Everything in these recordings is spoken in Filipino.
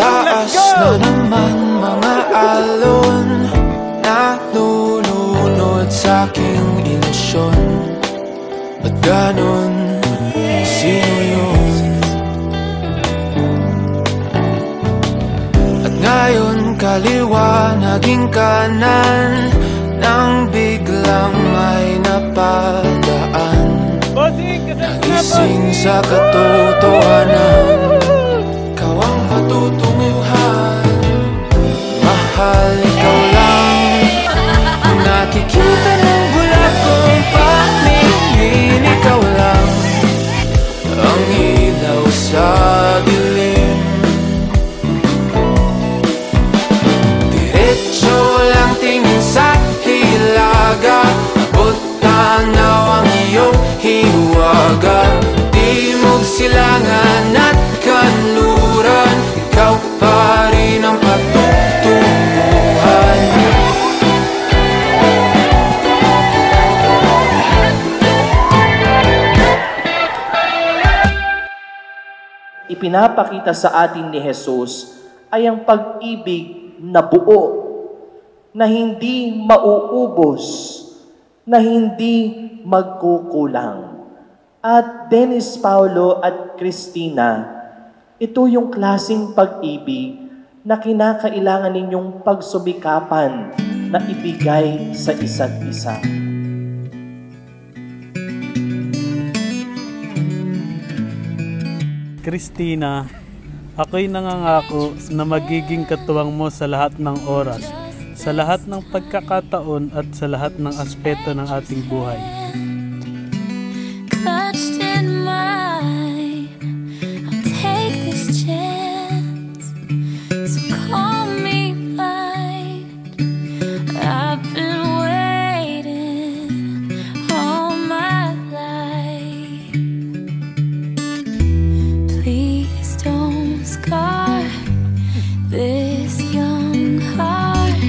Taas na naman mga alon, nalulunod sa aking ilusyon. Ba't ganon? Sino yun? At ngayon kaliwa naging kanan, nang biglang may napadaan. Nagising sa katotohanan, ikaw ang patutunguhan. Mahal, ikaw lang nakikita ng bulat kong pamingin. Ikaw lang ang ilaw sa dilim. Diretso lang tingin sa hilaga, abot tanaw ang iyong hiwaga. Timog, silangan at kanluran, ikaw pa rin ang patutunguhan. Ipinapakita sa atin ni Jesus ay ang pag-ibig na buo, na hindi mauubos, na hindi magkukulang. At Dennis Paulo at Christina, ito yung klaseng pag-ibig na kinakailangan ninyong pagsubikapan na ibigay sa isa't isa. Christina, ako'y nangangako na magiging katuwang mo sa lahat ng oras, sa lahat ng pagkakataon at sa lahat ng aspeto ng ating buhay. Clutched in mine, I'll take this chance. So call me mine. I've been waiting all my life. Please don't scar this young heart.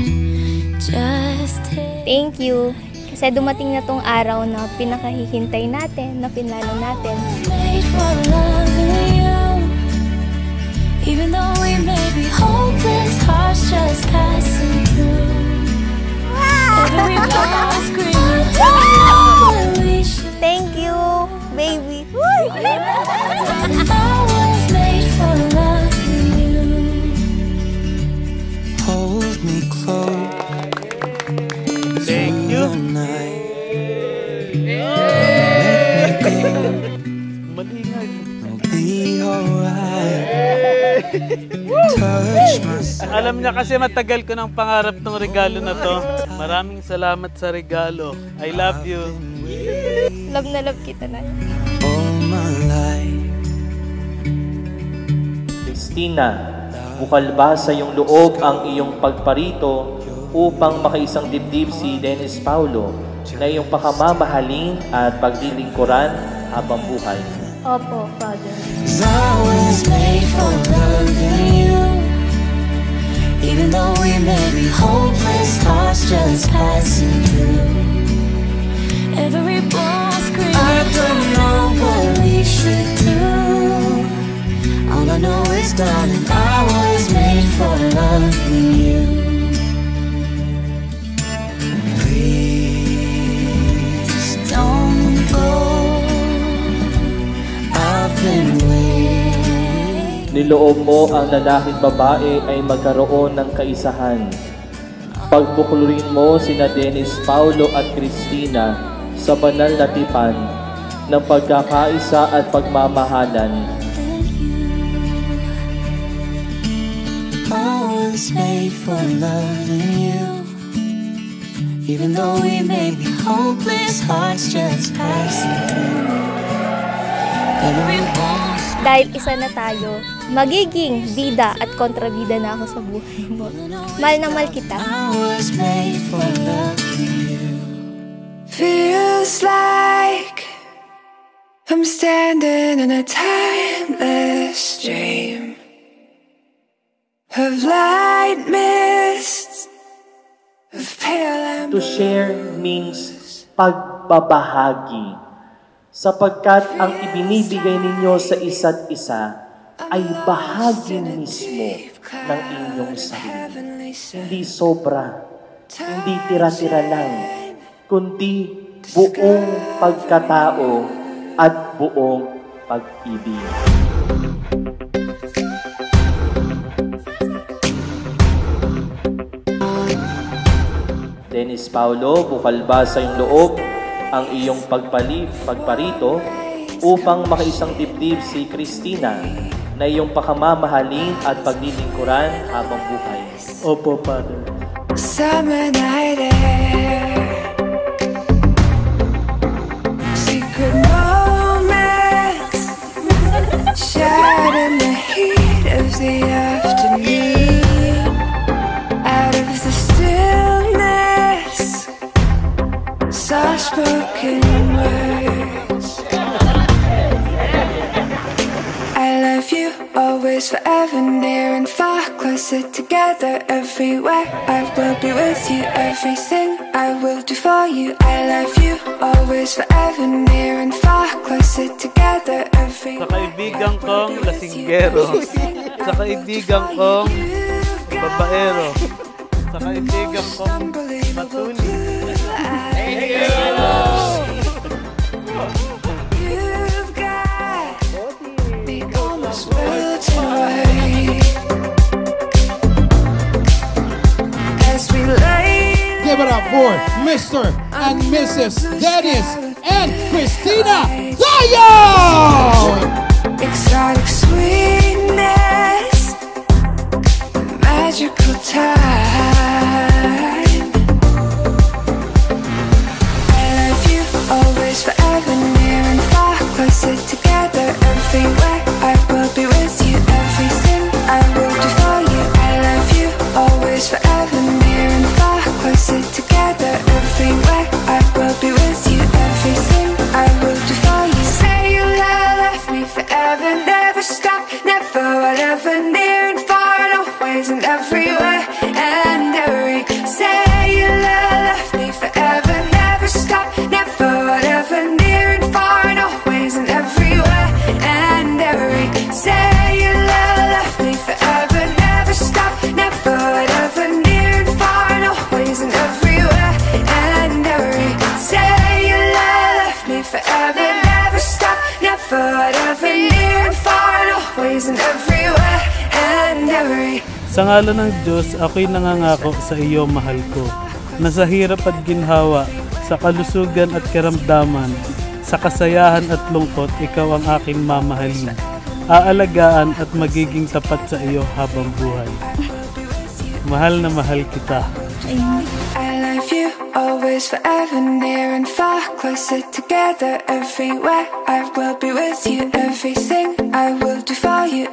Just take. Thank you. Kasi dumating na tong araw na pinakahihintay natin, na pinlano natin. Made for loving you. Even though we may be hopeless, hearts just passing through. Every ball screaming, don't know where we should. Thank you, baby. I was made for loving you. Hold me close. Thank you. Malingay. Alam niya kasi matagal ko ng pangarap tong regalo na to. Maraming salamat sa regalo. I love you. Love na love kita na. Christina, bukal ba sa iyong loob ang iyong pagparito upang makaisang dibdib si Dennis Paulo na iyong pakamamahalin at paglilingkuran habang buhay? Opo, Father. I was made for loving you. Even though we may be hopeless, hearts just passing through. Every ball screaming, I don't know what we should do. All I know is, darling, I was made for loving you. Please don't go. I've been waiting. Niloob mo ang lalaking babae ay magkaroon ng kaisahan. Pagbuklurin mo sina Dennis Paulo at Christina sa banal na tipan ng pagkakaisa at pagmamahalan. I was made for loving you. Even though we may be hopeless, hearts just passing through. Every ball. Dahil isa na tayo, magiging bida at kontrabida na ako sa buhay mo. Mahal na mahal kita. I was made for loving you. Feels like I'm standing in a timeless dream of light mists, of pale To share means pagbabahagi, sapagkat ang ibinibigay ninyo sa isa't isa ay bahagi mismo ng inyong sarili. Hindi sobra, hindi tira-tira lang, kundi buong pagkatao at buong pag-ibig. Dennis Paulo, bukal ba sa iyong loob ang iyong pagparito upang makaisang dibdib si Christina na iyong pakamamahalin at paglilingkuran habang buhay? Opo, Father. Summer night air, secret moments, shared in the heat of the afternoon. Out of the stillness, soft-spoken words. I love you, always, forever, near and far, closer together, everywhere. I will be with you, everything I will do for you. I love you, always, forever, near and far, closer together, everywhere. Sa kaibigan kong lasinggero, sa kaibigan kong babaero, sa kaibigan kong matuli. You've got me almost melting away as we lay. Give it up for Mr. and Mrs. Dennis and Christina Dayo! Exotic sweetness, magical time. I love you, always, forever, near and far, closer together, everywhere. I will be with you, everything I will do for you. I love you, always, forever, near and far, closer together, everywhere. I will be with you, everything I will do for you. Say you love me forever, never stop, never, whatever, near and far, and always and everywhere and every. Say you love me forever, never stop, never, whatever, near and far, and always and everywhere and every. Say you love me forever, never stop, never, whatever, near and far, and always and everywhere and every. Say you love me forever, never stop, never, whatever, near and far, and always and everywhere and every. Sa ngalan ng Diyos, ako'y nangangako sa iyo, mahal ko, na sa hirap at ginhawa, sa kalusugan at karamdaman, sa kasayahan at lungkot, ikaw ang aking mamahalin, aalagaan at magiging tapat sa iyo habang buhay. Mahal na mahal kita. I love you, always, forever, near and far, closer together, everywhere. I will be with you, everything I will do for you.